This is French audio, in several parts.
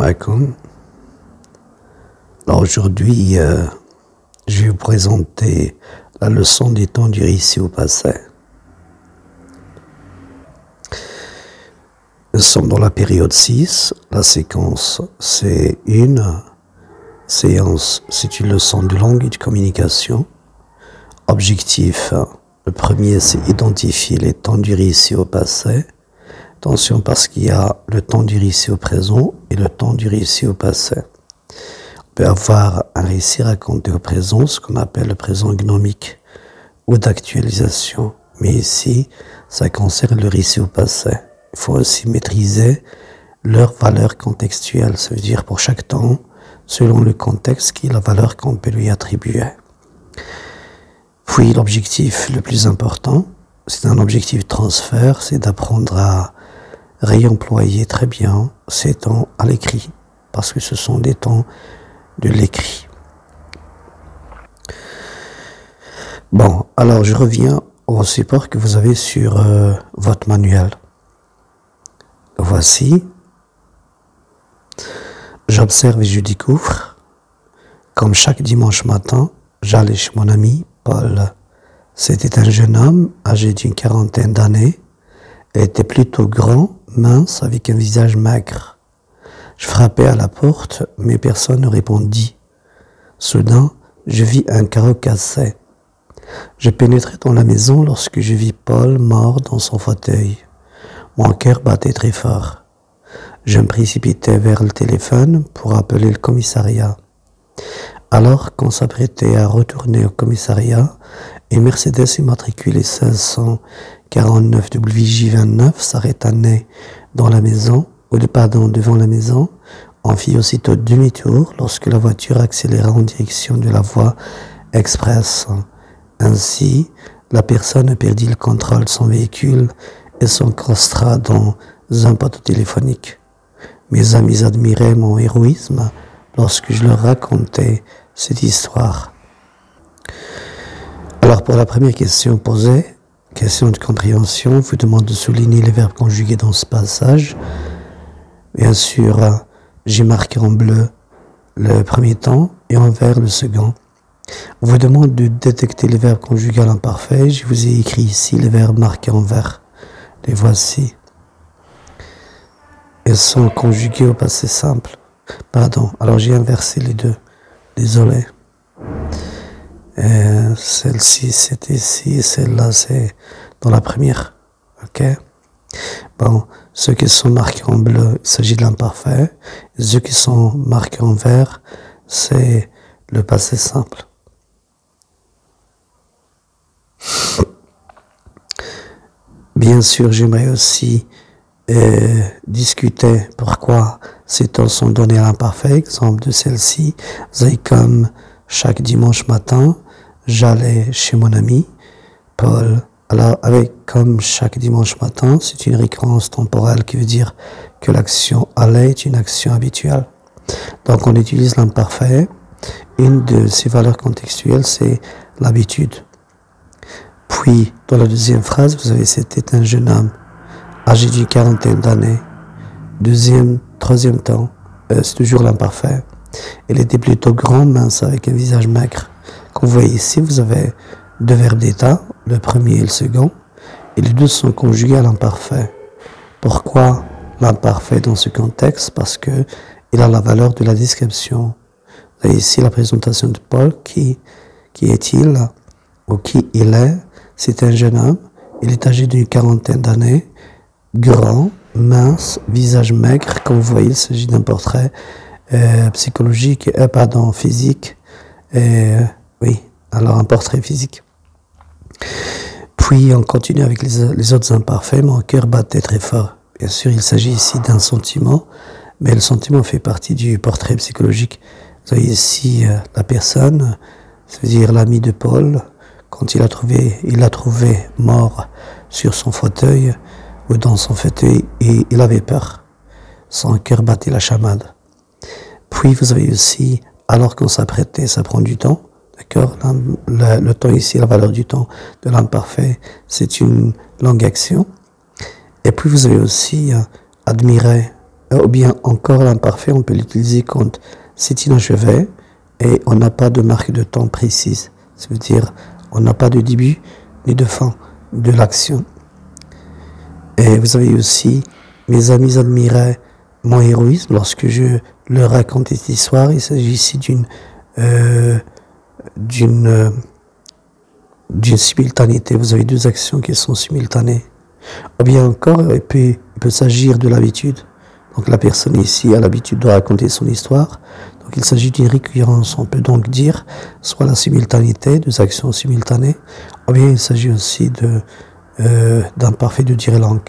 alaikum. Alors aujourd'hui, je vais vous présenter la leçon des temps du récit au passé. Nous sommes dans la période 6. La séquence, c'est une séance, c'est une leçon de langue et de communication. Objectif, le premier, c'est identifier les temps du récit au passé. Attention, parce qu'il y a le temps du récit au présent et le temps du récit au passé. On peut avoir un récit raconté au présent, ce qu'on appelle le présent gnomique ou d'actualisation. Mais ici, ça concerne le récit au passé. Il faut aussi maîtriser leur valeur contextuelle. Ça veut dire pour chaque temps, selon le contexte, qui est la valeur qu'on peut lui attribuer. Puis l'objectif le plus important, c'est un objectif de transfert, c'est d'apprendre à réemployer très bien ces temps à l'écrit, parce que ce sont des temps de l'écrit. Bon, alors je reviens au support que vous avez sur votre manuel. Voici. J'observe et je découvre. Comme chaque dimanche matin, j'allais chez mon ami Paul. C'était un jeune homme âgé d'une quarantaine d'années. Il était plutôt grand, mince, avec un visage maigre. Je frappais à la porte, mais personne ne répondit. Soudain, je vis un carreau cassé. Je pénétrai dans la maison lorsque je vis Paul mort dans son fauteuil. Mon cœur battait très fort. Je me précipitai vers le téléphone pour appeler le commissariat. Alors qu'on s'apprêtait à retourner au commissariat, une Mercedes immatriculée 1649 WJ29 s'arrêta devant la maison. On fit aussitôt demi-tour lorsque la voiture accéléra en direction de la voie express. Ainsi, la personne perdit le contrôle de son véhicule et s'encastra dans un poteau téléphonique. Mes amis admiraient mon héroïsme lorsque je leur racontais cette histoire. Alors pour la première question posée, question de compréhension, je vous demande de souligner les verbes conjugués dans ce passage. Bien sûr, j'ai marqué en bleu le premier temps et en vert le second. On vous demande de détecter les verbes conjugués à l'imparfait. Je vous ai écrit ici les verbes marqués en vert. Les voici. Ils sont conjugués au passé simple. Pardon, alors j'ai inversé les deux. Désolé. Celle-ci, c'est ici. Celle-là, c'est dans la première. Ok? Bon, ceux qui sont marqués en bleu, il s'agit de l'imparfait. Ceux qui sont marqués en vert, c'est le passé simple. Bien sûr, j'aimerais aussi discuter pourquoi ces temps sont donnés à l'imparfait. Exemple de celle-ci, vous avez comme chaque dimanche matin, j'allais chez mon ami Paul. Alors, avec comme chaque dimanche matin, c'est une récurrence temporelle qui veut dire que l'action aller est une action habituelle. Donc, on utilise l'imparfait. Une de ses valeurs contextuelles, c'est l'habitude. Puis, dans la deuxième phrase, vous avez c'était un jeune homme âgé d'une quarantaine d'années. Troisième temps, c'est toujours l'imparfait. Il était plutôt grand, mince, avec un visage maigre. Comme vous voyez ici, vous avez deux verbes d'état, le premier et le second, et les deux sont conjugués à l'imparfait. Pourquoi l'imparfait dans ce contexte? Parce que il a la valeur de la description. Vous avez ici la présentation de Paul, qui est-il, ou qui il est. C'est un jeune homme, il est âgé d'une quarantaine d'années, grand, mince, visage maigre. Comme vous voyez, il s'agit d'un portrait physique. Oui, alors un portrait physique. Puis on continue avec les autres imparfaits. Mon cœur battait très fort. Bien sûr, il s'agit ici d'un sentiment, mais le sentiment fait partie du portrait psychologique. Vous voyez ici la personne, c'est-à-dire l'ami de Paul, quand il l'a trouvé mort sur son fauteuil ou dans son fauteuil, et il avait peur. Son cœur battait la chamade. Puis vous avez aussi, alors qu'on s'apprêtait, ça prend du temps, d'accord? Le temps ici, la valeur du temps de l'imparfait, c'est une longue action. Et puis vous avez aussi admiré ou bien encore l'imparfait, on peut l'utiliser quand c'est inachevé et on n'a pas de marque de temps précise. Ça veut dire on n'a pas de début ni de fin de l'action. Et vous avez aussi, mes amis admiraient mon héroïsme lorsque je leur raconte cette histoire. Il s'agit ici d'une simultanéité. Vous avez deux actions qui sont simultanées. Ou bien encore, il peut s'agir de l'habitude. Donc la personne ici a l'habitude de raconter son histoire. Donc il s'agit d'une récurrence. On peut donc dire soit la simultanéité, deux actions simultanées, ou bien il s'agit aussi d'un parfait de dire langue.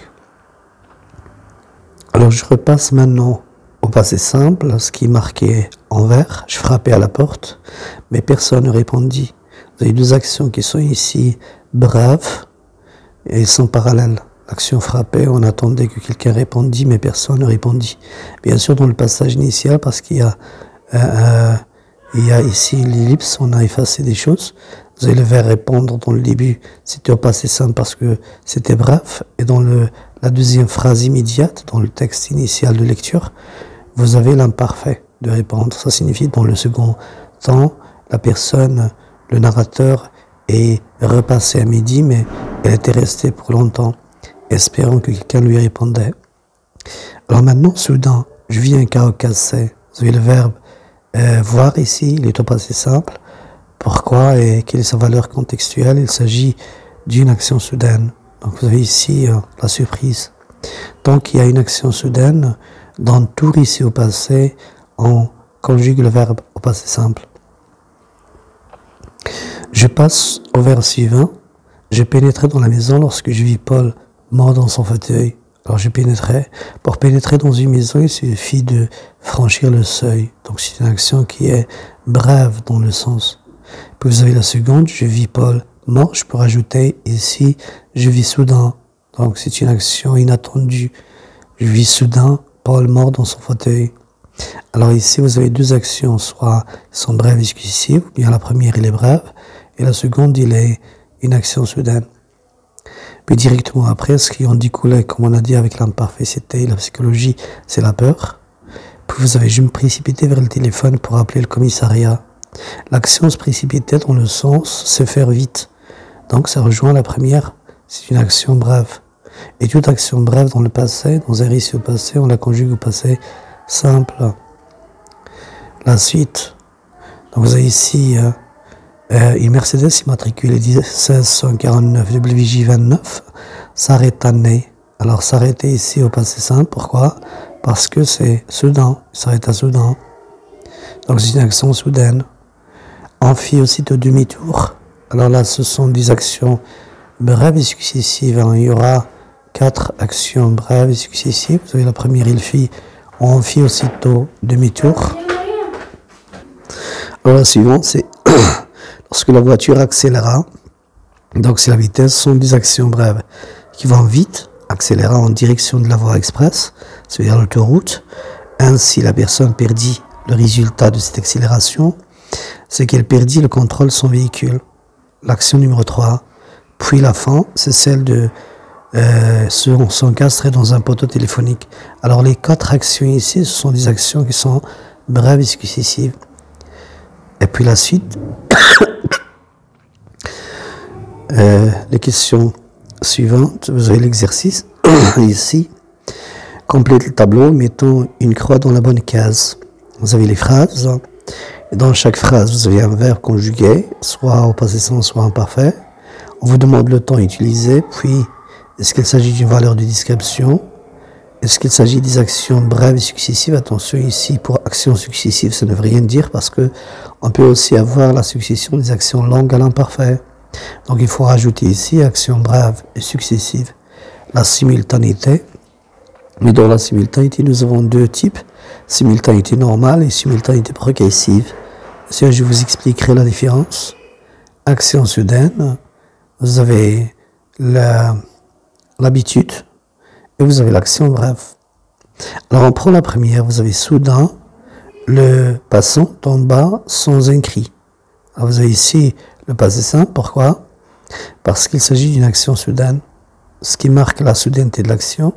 Alors je repasse maintenant au passé simple, ce qui est marqué en vert. Je frappais à la porte, mais personne ne répondit. Vous avez deux actions qui sont ici brèves et elles sont parallèles. L'action frappée, on attendait que quelqu'un répondit, mais personne ne répondit. Bien sûr, dans le passage initial, parce qu'il y a ici l'ellipse, on a effacé des choses. Vous allez le faire répondre dans le début, c'était au passé simple parce que c'était bref. Et dans la deuxième phrase immédiate, dans le texte initial de lecture, vous avez l'imparfait de répondre. Ça signifie dans le second temps, la personne, le narrateur, est repassé à midi, mais elle était restée pour longtemps, espérant que quelqu'un lui répondait. Alors maintenant, soudain, je vis un chaos cassé. Vous avez le verbe voir ici, il est au passé simple. Pourquoi et quelle est sa valeur contextuelle? Il s'agit d'une action soudaine. Donc vous avez ici la surprise. Donc il y a une action soudaine, dans tout ici au passé, on conjugue le verbe au passé simple. Je passe au verbe suivant. Je pénétrais dans la maison lorsque je vis Paul mort dans son fauteuil. Alors je pénétrais. Pour pénétrer dans une maison, il suffit de franchir le seuil. Donc c'est une action qui est brève dans le sens. Puis vous avez la seconde, je vis Paul mort. Je peux rajouter ici, je vis soudain. Donc c'est une action inattendue. Je vis soudain Paul mort dans son fauteuil. Alors ici, vous avez deux actions, soit elles sont brèves et successives, ou bien la première, elle est brève, et la seconde, il est une action soudaine. Puis directement après, ce qui en découlait, comme on a dit avec l'imparfait, c'était la psychologie, c'est la peur. Puis vous avez, je me précipitais vers le téléphone pour appeler le commissariat. L'action se précipitait dans le sens se faire vite. Donc ça rejoint la première, c'est une action brève. Et toute action brève dans le passé, dans un récit au passé, on la conjugue au passé simple. La suite. Donc vous avez ici une Mercedes immatriculée 1649 WJ29 s'arrête à Ney. Alors s'arrêter ici au passé simple, pourquoi? Parce que c'est soudain, il s'arrête à soudain. Donc c'est une action soudaine. On fit aussitôt demi-tour. Alors là, ce sont des actions brèves et successives. Alors, il y aura 4 actions brèves et successives. Vous avez la première, il fit. On fit aussitôt demi-tour. Alors la suivante, c'est lorsque la voiture accéléra. Donc c'est la vitesse, ce sont des actions brèves qui vont vite, accéléra en direction de la voie express, c'est-à-dire l'autoroute. Ainsi, la personne perdit le résultat de cette accélération, c'est qu'elle perdit le contrôle de son véhicule. L'action numéro 3. Puis la fin, c'est celle de s'encastrer dans un poteau téléphonique. Alors les 4 actions ici, ce sont des actions qui sont brèves et successives. Et puis la suite, les questions suivantes, vous avez l'exercice ici. Complète le tableau, mettons une croix dans la bonne case. Vous avez les phrases. Et dans chaque phrase, vous avez un verbe conjugué, soit au passé simple, soit imparfait. On vous demande le temps utilisé, puis est-ce qu'il s'agit d'une valeur de description? Est-ce qu'il s'agit des actions brèves et successives? Attention ici, pour actions successives, ça ne veut rien dire parce que on peut aussi avoir la succession des actions longues à l'imparfait. Donc il faut rajouter ici actions brèves et successives. La simultanéité. Mais dans la simultanéité, nous avons 2 types. Simultanéité normale et simultanéité progressive. Je vous expliquerai la différence. Action soudaine, vous avez l'habitude et vous avez l'action brève. Alors on prend la première, vous avez soudain, le passant tombe bas sans un cri. Alors vous avez ici le passé simple, pourquoi? Parce qu'il s'agit d'une action soudaine. Ce qui marque la soudaineté de l'action,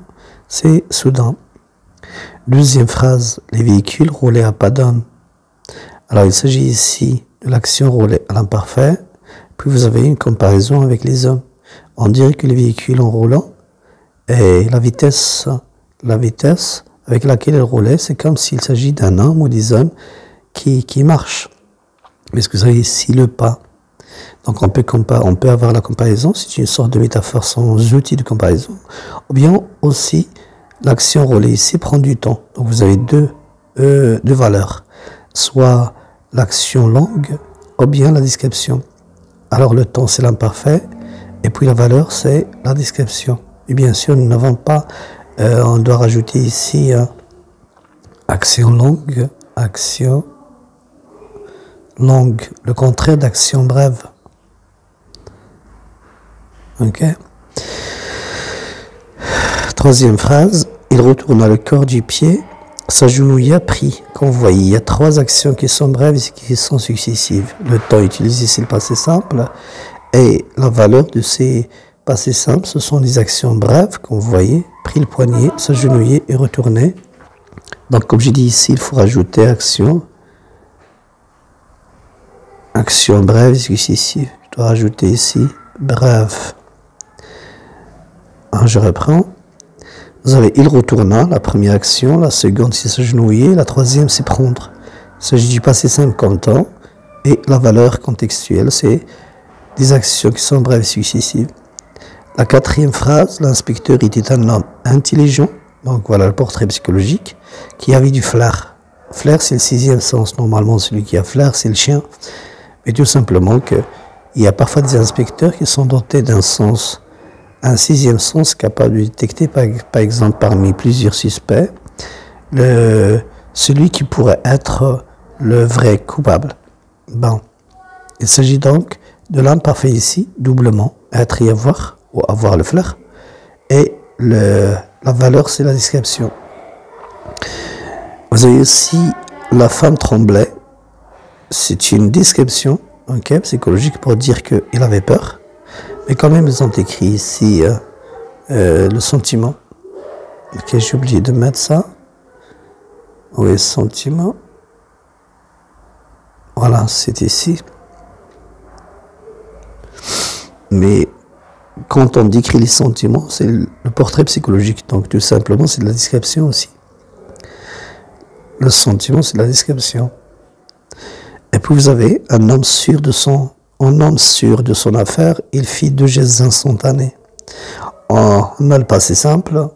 c'est soudain. Deuxième phrase, les véhicules roulaient à pas d'homme. Alors il s'agit ici de l'action rouler à l'imparfait, puis vous avez une comparaison avec les hommes. On dirait que les véhicules en roulant, et la vitesse avec laquelle ils roulaient, c'est comme s'il s'agit d'un homme ou des hommes qui marchent. Mais ce que vous avez ici, le pas. Donc on peut avoir la comparaison, c'est une sorte de métaphore sans outil de comparaison. Ou bien aussi, l'action rouler ici prend du temps. Donc vous avez deux valeurs. Soit l'action longue, ou bien la description. Alors le temps c'est l'imparfait, et puis la valeur c'est la description. Et bien sûr, nous n'avons pas, on doit rajouter ici action longue, le contraire d'action brève. Ok. Troisième phrase, il retourna le corps du pied, s'agenouilla, prit. Comme vous voyez, il y a trois actions qui sont brèves et qui sont successives. Le temps utilisé, c'est le passé simple, et la valeur de ces passés simples, ce sont des actions brèves, comme vous voyez, prit le poignet, s'agenouiller et retourner. Donc, comme j'ai dit ici, il faut rajouter action brève et successive. Je dois rajouter ici brève. Je reprends. Vous avez il retourna, la première action, la seconde c'est s'agenouiller, la troisième c'est prendre. Il s'agit du passé simple comme temps, et la valeur contextuelle c'est des actions qui sont brèves et successives. La quatrième phrase, l'inspecteur était un homme intelligent, donc voilà le portrait psychologique, qui avait du flair. Flair c'est le sixième sens, normalement celui qui a flair c'est le chien, mais tout simplement qu'il y a parfois des inspecteurs qui sont dotés d'un sens, un sixième sens capable de détecter par exemple parmi plusieurs suspects celui qui pourrait être le vrai coupable. Bon, il s'agit donc de l'imparfait ici, doublement, être et avoir, ou avoir le flair, et la valeur c'est la description. Vous avez aussi la femme tremblait, c'est une description psychologique pour dire qu'il avait peur. Mais quand même, ils ont écrit ici le sentiment. Ok, j'ai oublié de mettre ça. Oui, sentiment. Voilà, c'est ici. Mais quand on décrit les sentiments, c'est le portrait psychologique. Donc tout simplement, c'est de la description aussi. Le sentiment, c'est de la description. Et puis vous avez un homme sûr de son affaire, il fit deux gestes instantanés. On a le passé simple,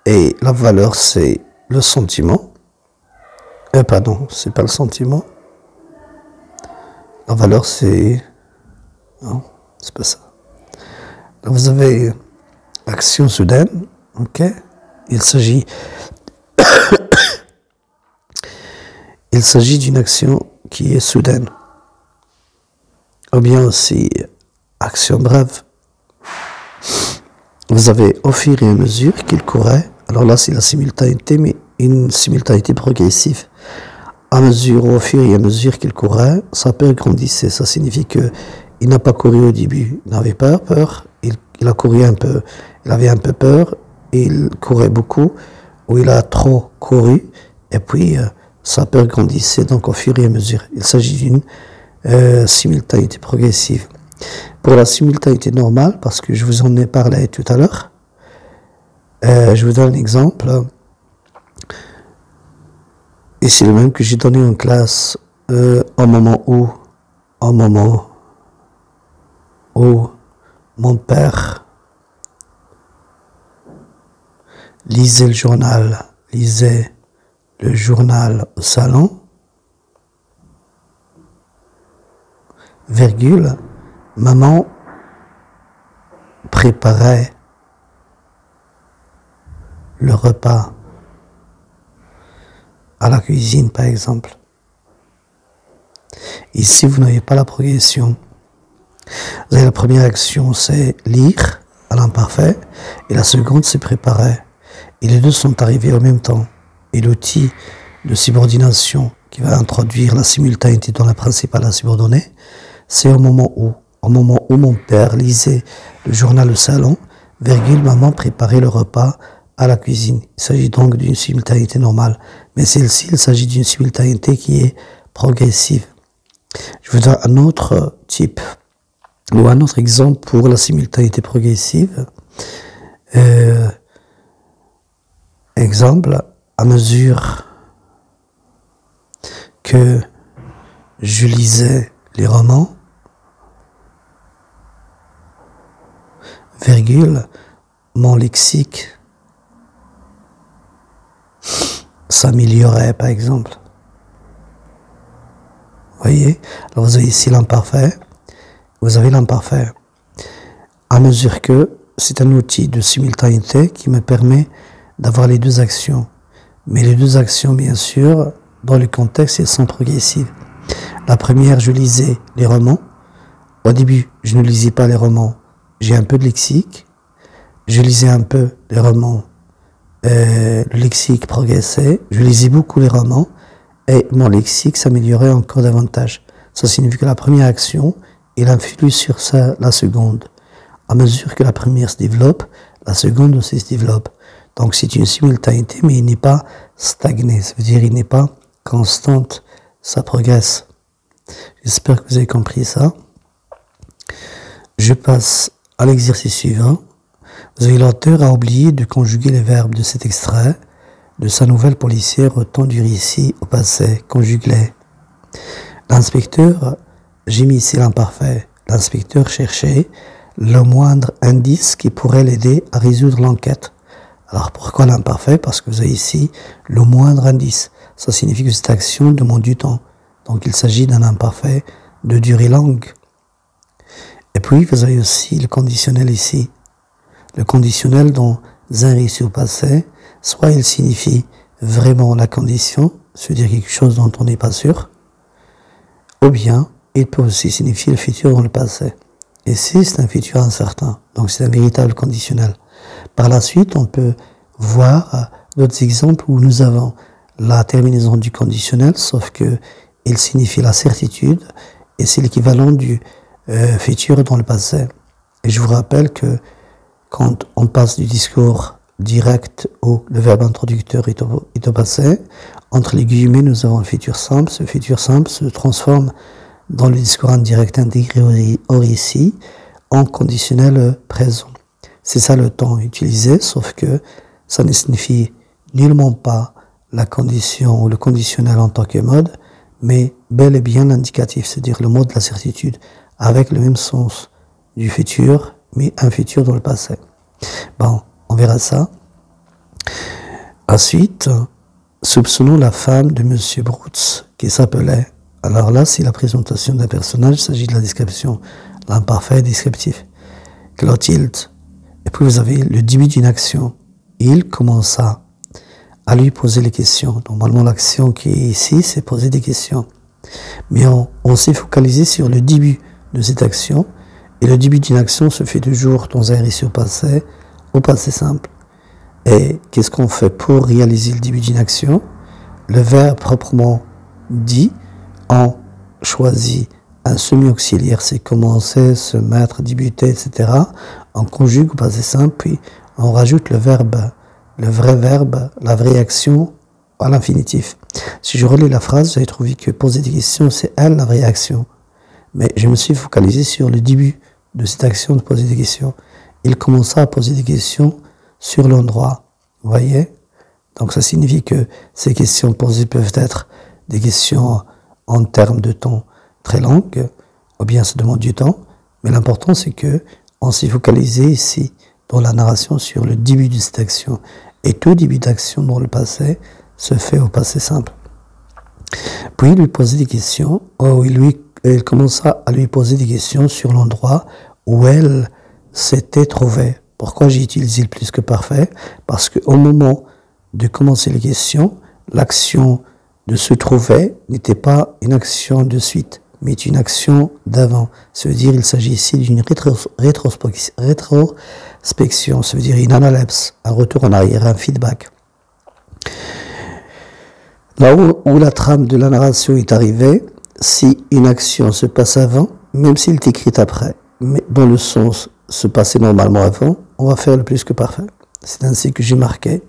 et la valeur c'est le sentiment. Pardon, c'est pas le sentiment. La valeur c'est... Non, c'est pas ça. Donc vous avez action soudaine, ok. Il s'agit d'une action qui est soudaine. Ou bien aussi action brève. Vous avez au fur et à mesure qu'il courait, alors là c'est la simultanéité, mais une simultanéité progressive. Au fur et à mesure qu'il courait, sa peur grandissait. Ça signifie que il n'a pas couru au début, il n'avait pas peur, il a couru un peu, il avait un peu peur, il courait beaucoup, ou il a trop couru, et puis sa peur grandissait donc au fur et à mesure. Il s'agit d'une simultanéité progressive. Pour la simultanéité normale, parce que je vous en ai parlé tout à l'heure, je vous donne un exemple. Et c'est le même que j'ai donné en classe au moment où mon père lisait le journal au salon, virgule, maman préparait le repas à la cuisine, par exemple. Ici, vous n'avez pas la progression. Vous avez la première action, c'est lire à l'imparfait, et la seconde, c'est préparer. Et les deux sont arrivés en même temps. Et l'outil de subordination qui va introduire la simultanéité dans la principale subordonnée, c'est au moment où mon père lisait le journal au salon, virgule, maman préparait le repas à la cuisine. Il s'agit donc d'une simultanéité normale. Mais celle-ci, il s'agit d'une simultanéité qui est progressive. Je vous donne un autre type ou un autre exemple pour la simultanéité progressive. Exemple, à mesure que je lisais les romans, virgule, mon lexique s'améliorait, par exemple. Vous voyez? Alors vous avez ici l'imparfait, vous avez l'imparfait. À mesure que c'est un outil de simultanéité qui me permet d'avoir les deux actions. Mais les deux actions, bien sûr, dans le contexte, elles sont progressives. La première, je lisais les romans. Au début, je ne lisais pas les romans. J'ai un peu de lexique. Je lisais un peu les romans. Le lexique progressait. Je lisais beaucoup les romans. Et mon lexique s'améliorait encore davantage. Ça signifie que la première action, elle influe sur la seconde. À mesure que la première se développe, la seconde aussi se développe. Donc c'est une simultanéité, mais il n'est pas stagné. Ça veut dire qu'il n'est pas constante. Ça progresse. J'espère que vous avez compris ça. Je passe à l'exercice suivant. Vous avez l'auteur a oublié de conjuguer les verbes de cet extrait de sa nouvelle policière au temps du récit au passé. Conjugue-les. L'inspecteur, j'ai mis ici l'imparfait. L'inspecteur cherchait le moindre indice qui pourrait l'aider à résoudre l'enquête. Alors pourquoi l'imparfait? Parce que vous avez ici le moindre indice. Ça signifie que cette action demande du temps. Donc il s'agit d'un imparfait de durée longue. Et puis vous avez aussi le conditionnel ici. Le conditionnel dans un récit au passé, soit il signifie vraiment la condition, c'est-à-dire quelque chose dont on n'est pas sûr, ou bien il peut aussi signifier le futur dans le passé. Et si c'est un futur incertain, donc c'est un véritable conditionnel. Par la suite, on peut voir d'autres exemples où nous avons la terminaison du conditionnel, sauf que il signifie la certitude et c'est l'équivalent du futur dans le passé. Et je vous rappelle que quand on passe du discours direct où le verbe introducteur est au passé, entre les guillemets, nous avons le futur simple. Ce futur simple se transforme dans le discours indirect intégré au récit en conditionnel présent. C'est ça le temps utilisé, sauf que ça ne signifie nullement pas la condition ou le conditionnel en tant que mode, mais bel et bien l'indicatif, c'est-à-dire le mot de la certitude, avec le même sens du futur, mais un futur dans le passé. Bon, on verra ça. Ensuite, soupçonnons la femme de Monsieur Brooks, qui s'appelait. Alors là, c'est la présentation d'un personnage, il s'agit de la description, l'imparfait descriptif. Clotilde. Et puis vous avez le début d'une action. Il commença à lui poser les questions. Normalement, l'action qui est ici, c'est poser des questions. Mais on s'est focalisé sur le début de cette action. Et le début d'une action se fait toujours dans un récit au passé simple. Et qu'est-ce qu'on fait pour réaliser le début d'une action? Le verbe proprement dit, on choisit un semi-auxiliaire, c'est commencer, se mettre, débuter, etc. On conjugue au passé simple, puis on rajoute le verbe, le vrai verbe, la vraie action à l'infinitif. Si je relis la phrase, j'avais trouvé que poser des questions, c'est elle la vraie action. Mais je me suis focalisé sur le début de cette action de poser des questions. Il commença à poser des questions sur l'endroit. Vous voyez? Donc ça signifie que ces questions posées peuvent être des questions en termes de temps très longues, ou bien ça demande du temps. Mais l'important, c'est que on s'est focalisé ici, dans la narration, sur le début de cette action. Et tout début d'action dans le passé se fait au passé simple. Puis il lui posait des questions, il commença à lui poser des questions sur l'endroit où elle s'était trouvée. Pourquoi j'ai utilisé le plus que parfait? Parce qu'au moment de commencer les questions, l'action de se trouver n'était pas une action de suite, mais une action d'avant. Ça veut dire qu'il s'agit ici d'une rétrospection, ça veut dire une analepse, un retour en arrière, un feedback. Là où la trame de la narration est arrivée, si une action se passe avant, même s'il est écrite après, mais dans le sens se passer normalement avant, on va faire le plus que parfait. C'est ainsi que j'ai marqué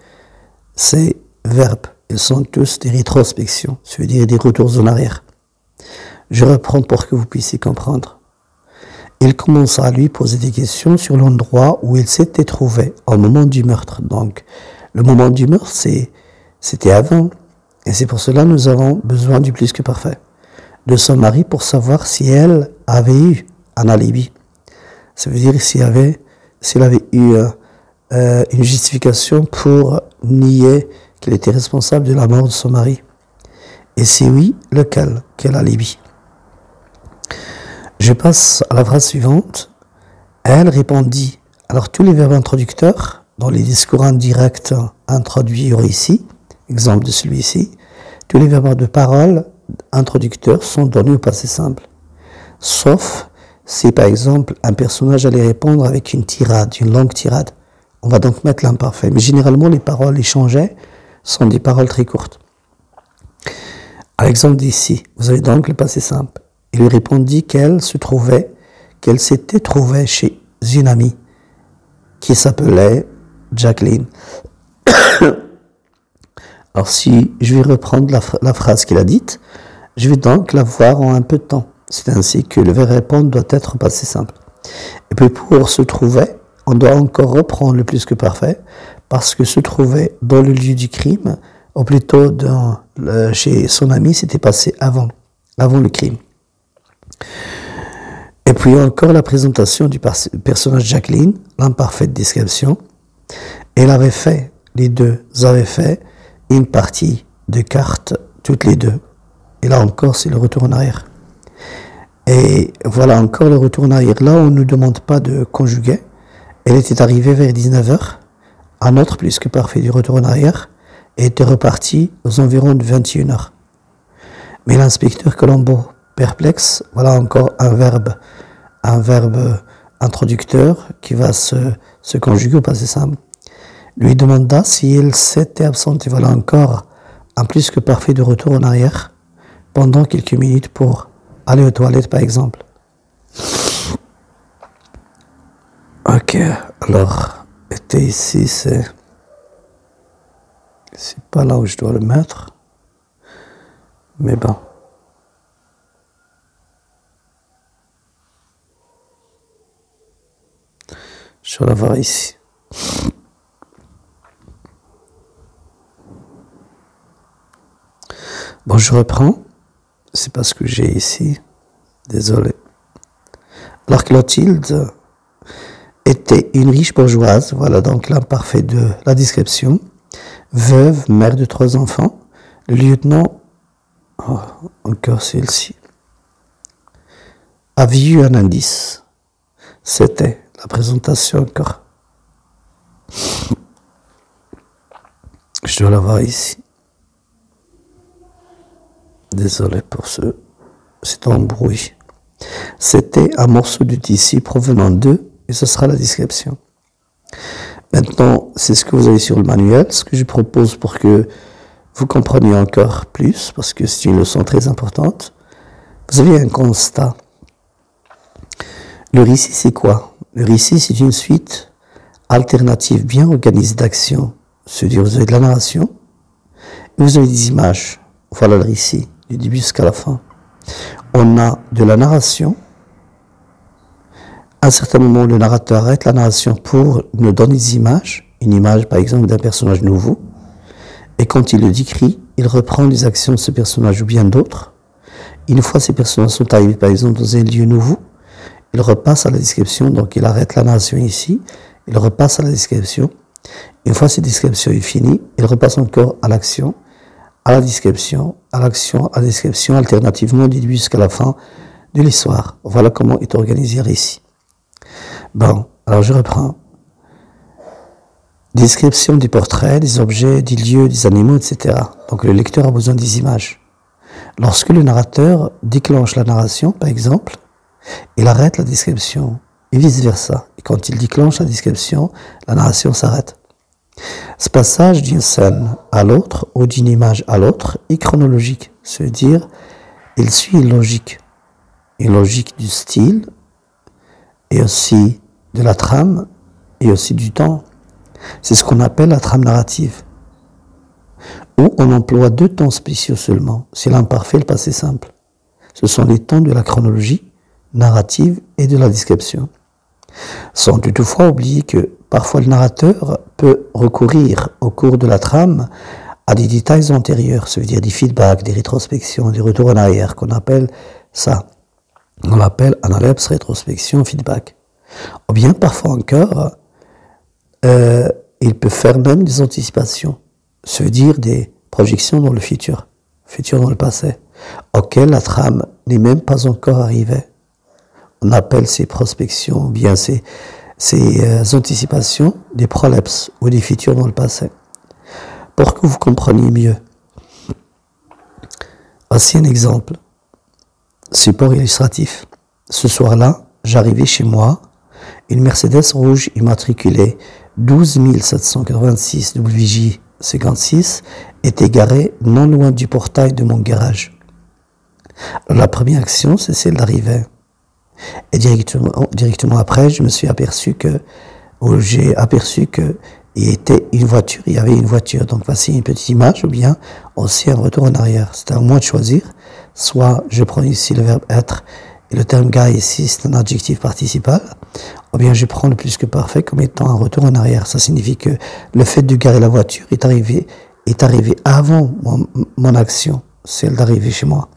ces verbes. Ils sont tous des rétrospections, ça veut dire des retours en arrière. Je reprends pour que vous puissiez comprendre. Il commença à lui poser des questions sur l'endroit où il s'était trouvé au moment du meurtre. Donc, le moment du meurtre, c'était avant. Et c'est pour cela que nous avons besoin du plus que parfait. De son mari pour savoir si elle avait eu un alibi. Ça veut dire s'il avait eu une justification pour nier qu'il était responsable de la mort de son mari. Et si oui, lequel? Quel alibi? Je passe à la phrase suivante. Elle répondit. Alors tous les verbes introducteurs dans les discours indirects introduits au récit, exemple de celui-ci, tous les verbes de parole introducteurs sont donnés au passé simple. Sauf si par exemple un personnage allait répondre avec une tirade, une longue tirade. On va donc mettre l'imparfait. Mais généralement les paroles échangées sont des paroles très courtes. À l'exemple d'ici, vous avez donc le passé simple. Il lui répondit qu'elle s'était trouvée chez une amie qui s'appelait Jacqueline. Alors si je vais reprendre la phrase qu'il a dite, je vais donc la voir en un peu de temps. C'est ainsi que le verbe répondre doit être passé simple. Et puis pour se trouver, on doit encore reprendre le plus que parfait, parce que se trouver dans le lieu du crime, ou plutôt chez son ami, c'était passé avant le crime. Et puis encore la présentation du personnage Jacqueline, l'imparfaite description. Les deux avaient fait une partie de cartes, toutes les deux. Et là encore, c'est le retour en arrière. Et voilà encore le retour en arrière. Là, on ne nous demande pas de conjuguer. Elle était arrivée vers 19h, un autre plus que parfait du retour en arrière, et était repartie aux environs de 21h. Mais l'inspecteur Colombo, perplexe, voilà encore un verbe introducteur qui va se conjuguer au passé simple. Lui demanda si elle s'était absente. Et voilà encore un plus que parfait de retour en arrière pendant quelques minutes pour aller aux toilettes par exemple. Ok, alors, était ici, c'est pas là où je dois le mettre, mais bon. Je vais la voir ici. Bon, je reprends. C'est parce que j'ai ici. Désolé. Alors Clotilde était une riche bourgeoise, voilà donc l'imparfait de la description, veuve, mère de 3 enfants. Le lieutenant, encore celle-ci, avait eu un indice. C'était la présentation encore. Je dois la voir ici. Désolé pour cet embrouille. C'était un morceau de tissu provenant d'eux, et ce sera la description. Maintenant, c'est ce que vous avez sur le manuel, ce que je propose pour que vous compreniez encore plus, parce que c'est une leçon très importante. Vous avez un constat. Le récit, c'est quoi? Le récit, c'est une suite alternative bien organisée d'actions. C'est-à-dire, vous avez de la narration, et vous avez des images. Voilà le récit, du début jusqu'à la fin. On a de la narration. À un certain moment, le narrateur arrête la narration pour nous donner des images. Une image, par exemple, d'un personnage nouveau. Et quand il le décrit, il reprend les actions de ce personnage ou bien d'autres. Une fois ces personnages sont arrivés, par exemple, dans un lieu nouveau, il repasse à la description. Donc, il arrête la narration ici. Il repasse à la description. Une fois cette description est finie, il repasse encore à l'action, à la description, à l'action, à la description, alternativement du début jusqu'à la fin de l'histoire. Voilà comment est organisé le récit. Bon, alors je reprends. Description des portraits, des objets, des lieux, des animaux, etc. Donc le lecteur a besoin des images. Lorsque le narrateur déclenche la narration, par exemple, il arrête la description et vice-versa. Et quand il déclenche la description, la narration s'arrête. Ce passage d'une scène à l'autre ou d'une image à l'autre est chronologique. Ça veut dire, il suit une logique du style et aussi de la trame et aussi du temps. C'est ce qu'on appelle la trame narrative, où on emploie deux temps spéciaux seulement, c'est l'imparfait et le passé simple. Ce sont les temps de la chronologie narrative et de la description. Sans toutefois oublier que parfois le narrateur peut recourir au cours de la trame à des détails antérieurs, ça veut dire des feedbacks, des rétrospections, des retours en arrière, qu'on appelle ça. On l'appelle analepse, rétrospection, feedback. Ou bien parfois encore, il peut faire même des anticipations, ça veut dire des projections dans le futur dans le passé, auxquelles la trame n'est même pas encore arrivée. On appelle ces prospections, ou bien ces anticipations, des prolepses ou des futurs dans le passé. Pour que vous compreniez mieux, voici un exemple. Support illustratif. Ce soir-là, j'arrivais chez moi, une Mercedes rouge immatriculée 12 786 WJ56 était garée non loin du portail de mon garage. Alors, la première action, c'est celle d'arriver. Et directement après, je me suis aperçu que, il y avait une voiture. Donc voici une petite image, ou bien aussi un retour en arrière. C'est à moi de choisir. Soit je prends ici le verbe être, et le terme gare ici, c'est un adjectif participial, ou bien je prends le plus que parfait comme étant un retour en arrière. Ça signifie que le fait de garer la voiture est arrivé avant mon action, celle d'arriver chez moi.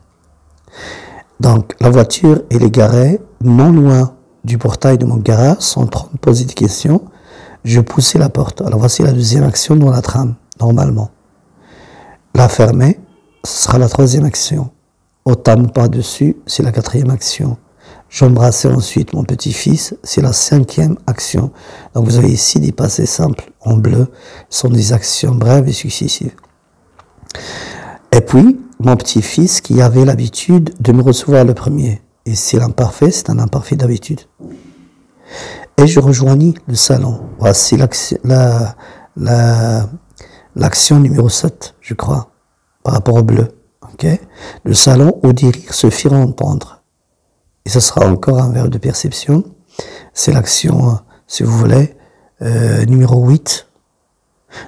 Donc, la voiture, elle est garée non loin du portail de mon garage, sans trop me poser de questions. Je poussais la porte. Alors, voici la deuxième action dans la trame, normalement. La fermer, ce sera la troisième action. Autant pas dessus, c'est la quatrième action. J'embrassais ensuite mon petit-fils, c'est la cinquième action. Donc, vous avez ici des passés simples en bleu, ce sont des actions brèves et successives. Et puis, mon petit-fils qui avait l'habitude de me recevoir le premier. Et c'est l'imparfait, c'est un imparfait d'habitude. Et je rejoignis le salon. Voici l'action numéro 7, je crois, par rapport au bleu. Okay? Le salon où des rires se firent entendre. Et ce sera encore un verbe de perception. C'est l'action, si vous voulez, numéro 8.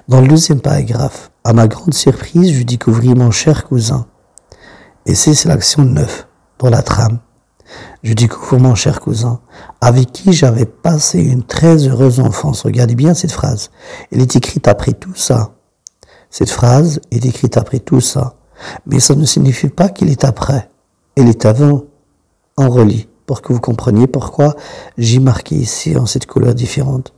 Dans le deuxième paragraphe, à ma grande surprise, je découvris mon cher cousin. Et c'est l'action 9, dans la trame. Je découvre mon cher cousin, avec qui j'avais passé une très heureuse enfance. Regardez bien cette phrase. Elle est écrite après tout ça. Cette phrase est écrite après tout ça. Mais ça ne signifie pas qu'il est après. Elle est avant. On relit, pour que vous compreniez pourquoi j'ai marqué ici en cette couleur différente,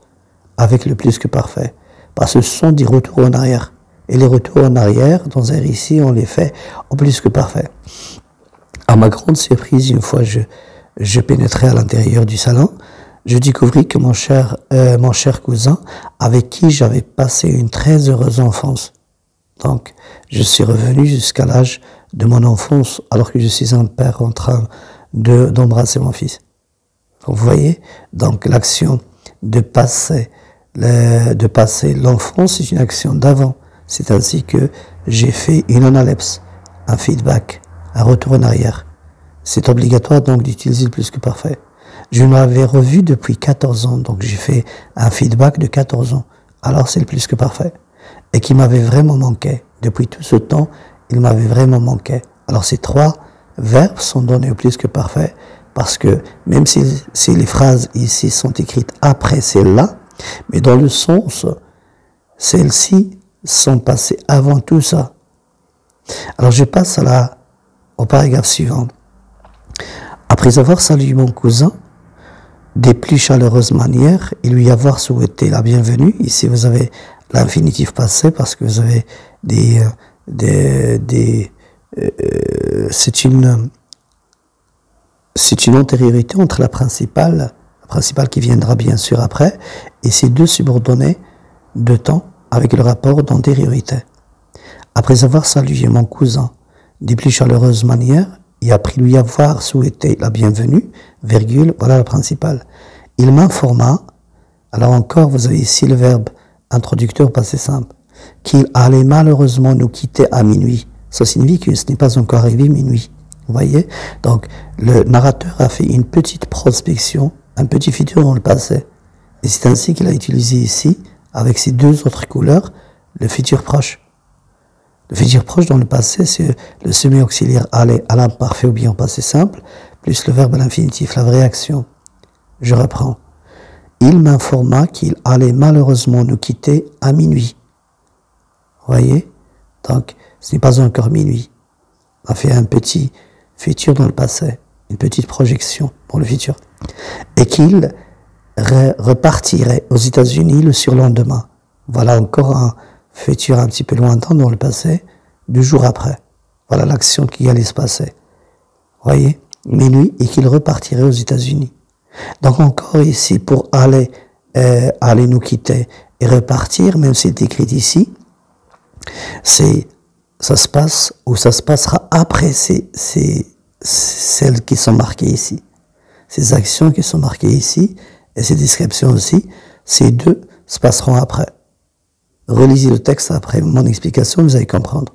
avec le plus que parfait. Parce que ce sont des retours en arrière. Et les retours en arrière, dans un récit, on les fait au plus que parfait. À ma grande surprise, une fois je pénétrais à l'intérieur du salon, je découvris que mon cher cousin, avec qui j'avais passé une très heureuse enfance. Donc, je suis revenu jusqu'à l'âge de mon enfance, alors que je suis un père en train d'embrasser mon fils. Donc, vous voyez, donc l'action de passer l'enfance, c'est une action d'avant. C'est ainsi que j'ai fait une analepse, un feedback, un retour en arrière. C'est obligatoire donc d'utiliser le plus que parfait. Je m'avais revu depuis 14 ans, donc j'ai fait un feedback de 14 ans. Alors c'est le plus que parfait. Et qui m'avait vraiment manqué. Depuis tout ce temps, il m'avait vraiment manqué. Alors ces trois verbes sont donnés au plus que parfait, parce que même si les phrases ici sont écrites après celle-là, mais dans le sens, celles-ci sont passées avant tout ça. Alors je passe au paragraphe suivant. Après avoir salué mon cousin des plus chaleureuses manières et lui avoir souhaité la bienvenue, ici vous avez l'infinitif passé parce que vous avez c'est une antériorité entre la principale qui viendra bien sûr après, et ces deux subordonnés de temps avec le rapport d'antériorité. Après avoir salué mon cousin des plus chaleureuses manières et après lui avoir souhaité la bienvenue, virgule, voilà la principale. Il m'informa, alors encore vous avez ici le verbe introducteur passé simple, qu'il allait malheureusement nous quitter à minuit. Ça signifie que ce n'est pas encore arrivé minuit. Vous voyez? Donc, le narrateur a fait une petite prospection, un petit futur dans le passé. Et c'est ainsi qu'il a utilisé ici avec ces deux autres couleurs, le futur proche. Le futur proche dans le passé, c'est le semi-auxiliaire aller à l'imparfait ou bien au passé simple, plus le verbe à l'infinitif, la vraie action. Je reprends. Il m'informa qu'il allait malheureusement nous quitter à minuit. Vous voyez? Donc, ce n'est pas encore minuit. On a fait un petit futur dans le passé, une petite projection pour le futur. Et qu'il repartirait aux États-Unis le surlendemain. Voilà encore un futur un petit peu lointain dans le passé, 2 jours après. Voilà l'action qui allait se passer. Vous voyez? Minuit, et qu'il repartirait aux États-Unis. Donc encore ici, pour aller nous quitter et repartir, même si c'est écrit ici, ça se passe, ou ça se passera après celles qui sont marquées ici. Ces actions qui sont marquées ici, et ces descriptions aussi, ces deux se passeront après. Relisez le texte après mon explication, vous allez comprendre.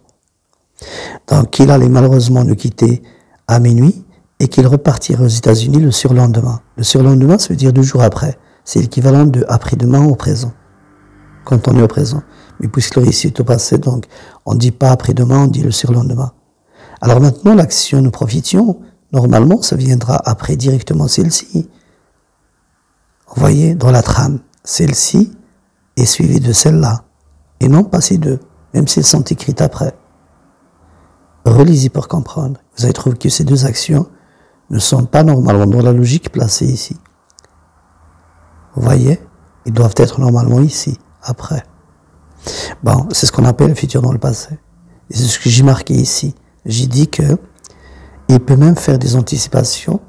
Donc, qu'il allait malheureusement nous quitter à minuit, et qu'il repartirait aux États-Unis le surlendemain. Le surlendemain, ça veut dire 2 jours après. C'est l'équivalent de après-demain au présent. Quand on est au présent. Mais puisque ici est au passé, donc, on ne dit pas après-demain, on dit le surlendemain. Alors maintenant, l'action nous profitions, normalement, ça viendra après directement celle-ci. Vous voyez, dans la trame, celle-ci est suivie de celle-là. Et non pas ces deux, même si elles sont écrites après. Relisez pour comprendre. Vous allez trouver que ces deux actions ne sont pas normalement dans la logique placée ici. Vous voyez? Ils doivent être normalement ici, après. Bon, c'est ce qu'on appelle le futur dans le passé. Et c'est ce que j'ai marqué ici. J'ai dit que il peut même faire des anticipations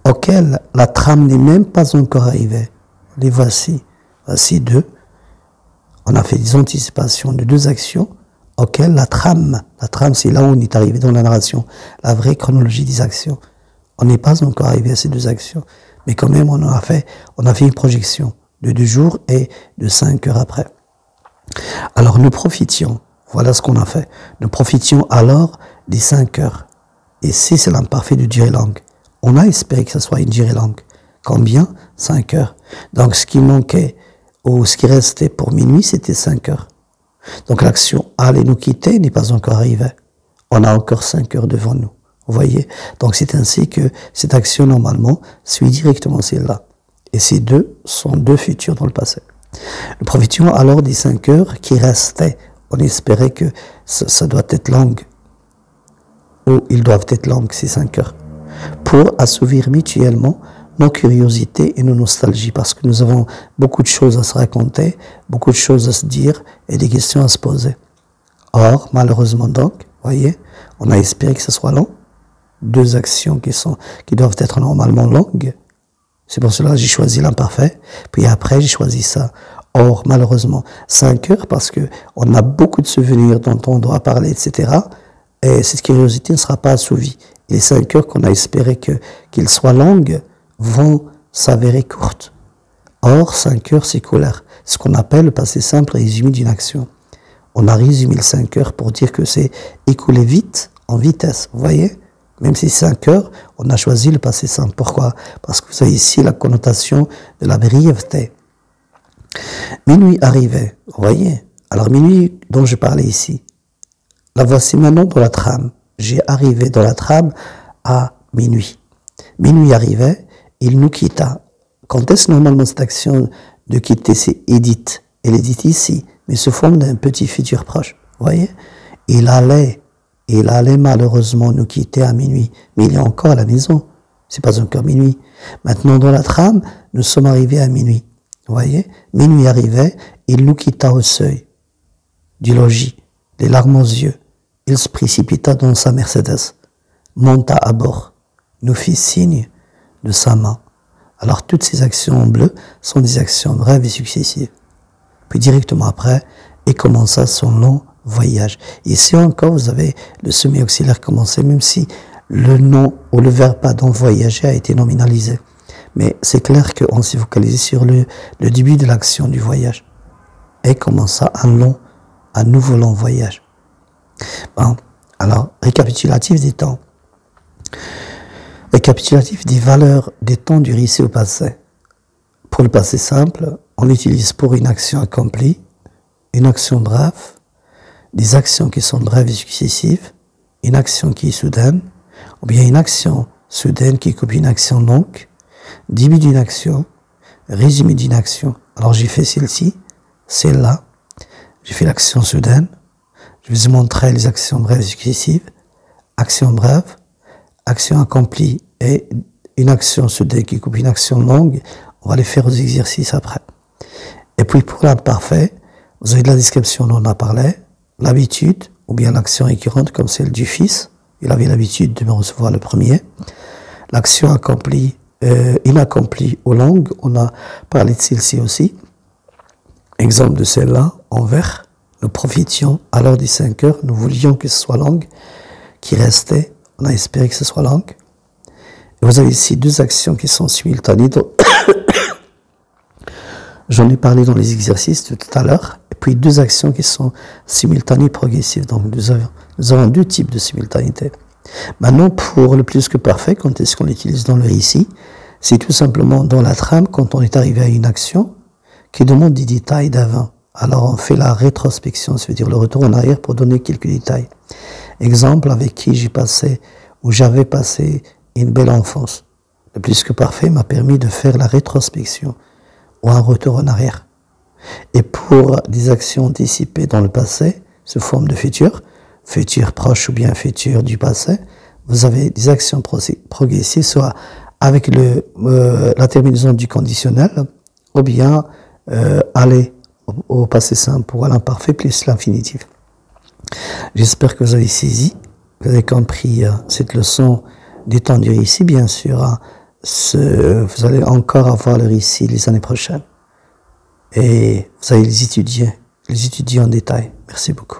auxquelles la trame n'est même pas encore arrivée. Les voici. Voici deux. On a fait des anticipations de 2 actions auxquelles la trame c'est là où on est arrivé dans la narration, la vraie chronologie des actions. On n'est pas encore arrivé à ces 2 actions, mais quand même on a fait une projection de 2 jours et de 5 heures après. Alors nous profitions, voilà ce qu'on a fait, nous profitions alors des 5 heures. Et si c'est l'imparfait de durée longue, on a espéré que ce soit une durée longue. Combien? 5 heures. Donc ce qui manquait, ou ce qui restait pour minuit, c'était 5 heures. Donc l'action aller nous quitter n'est pas encore arrivée. On a encore 5 heures devant nous. Vous voyez? Donc c'est ainsi que cette action, normalement, suit directement celle-là. Et ces deux sont 2 futurs dans le passé. Nous profitions alors des 5 heures qui restaient. On espérait que ça doit être longue. Ou ils doivent être longues, ces 5 heures. Pour assouvir mutuellement nos curiosités et nos nostalgies, parce que nous avons beaucoup de choses à se raconter, beaucoup de choses à se dire et des questions à se poser. Or, malheureusement donc, voyez, on a espéré que ce soit long. 2 actions qui doivent être normalement longues. C'est pour cela que j'ai choisi l'imparfait, puis après j'ai choisi ça. Or, malheureusement, 5 heures, parce que on a beaucoup de souvenirs dont on doit parler, etc. Et cette curiosité ne sera pas assouvie. Et les 5 heures qu'on a espéré qu'ils soient longues vont s'avérer courtes. Or, 5 heures s'écoulèrent. Ce qu'on appelle le passé simple résumé d'une action. On a résumé le 5 heures pour dire que c'est écoulé vite, en vitesse. Vous voyez? Même si 5 heures, on a choisi le passé simple. Pourquoi? Parce que vous avez ici la connotation de la brièveté. Minuit arrivait. Vous voyez? Alors, minuit dont je parlais ici. La voici maintenant dans la trame. J'ai arrivé dans la trame à minuit. Minuit arrivait, il nous quitta. Quand est-ce normalement cette action de quitter, c'est Edith. Elle est dite ici, mais sous forme d'un petit futur proche. Vous voyez? Il allait malheureusement nous quitter à minuit. Mais il est encore à la maison. C'est pas encore minuit. Maintenant, dans la trame, nous sommes arrivés à minuit. Vous voyez? Minuit arrivait, il nous quitta au seuil du logis, les larmes aux yeux. Il se précipita dans sa Mercedes, monta à bord, nous fit signe de sa main. Alors toutes ces actions en bleu sont des actions brèves et successives. Puis directement après, il commença son long voyage. Ici encore, vous avez le semi-auxiliaire commencé, même si le nom ou le verbe pardon, voyager a été nominalisé. Mais c'est clair qu'on s'est focalisé sur le début de l'action du voyage. Et commença un nouveau long voyage. Bon, alors, récapitulatif des temps. Récapitulatif des valeurs des temps du récit au passé. Pour le passé simple, on utilise pour une action accomplie, une action brève, des actions qui sont brèves et successives, une action qui est soudaine, ou bien une action soudaine qui copie une action longue, début d'une action, résumé d'une action. Alors j'ai fait celle-ci, celle-là, j'ai fait l'action soudaine, je vais vous montrer les actions brèves et successives, action brève, action accomplie et une action soudaine qui copie une action longue. On va les faire aux exercices après. Et puis pour l'imparfait, vous avez de la description dont on a parlé, l'habitude, ou bien l'action récurrente comme celle du fils, il avait l'habitude de me recevoir le premier. L'action accomplie, inaccomplie ou longue, on a parlé de celle-ci aussi. Exemple de celle-là, en vert, nous profitions alors des 5 heures, nous voulions que ce soit longue, qui restait, on a espéré que ce soit longue. Et vous avez ici 2 actions qui sont simultanées. J'en ai parlé dans les exercices de tout à l'heure. Et puis 2 actions qui sont simultanées progressives. Donc nous avons 2 types de simultanéité. Maintenant, pour le plus que parfait, quand est-ce qu'on l'utilise dans le récit? C'est tout simplement dans la trame, quand on est arrivé à une action qui demande des détails d'avant. Alors on fait la rétrospection, ça veut dire le retour en arrière pour donner quelques détails. Exemple avec qui j'ai passé, ou j'avais passé une belle enfance. Le plus que parfait m'a permis de faire la rétrospection ou un retour en arrière. Et pour des actions anticipées dans le passé, sous forme de futur, futur proche ou bien futur du passé, vous avez des actions progressives, soit avec la terminaison du conditionnel, ou bien aller au passé simple ou à l'imparfait plus l'infinitif. J'espère que vous avez saisi, vous avez compris cette leçon du temps du récit, bien sûr. Vous allez encore avoir le récit les années prochaines. Et vous allez les étudier en détail. Merci beaucoup.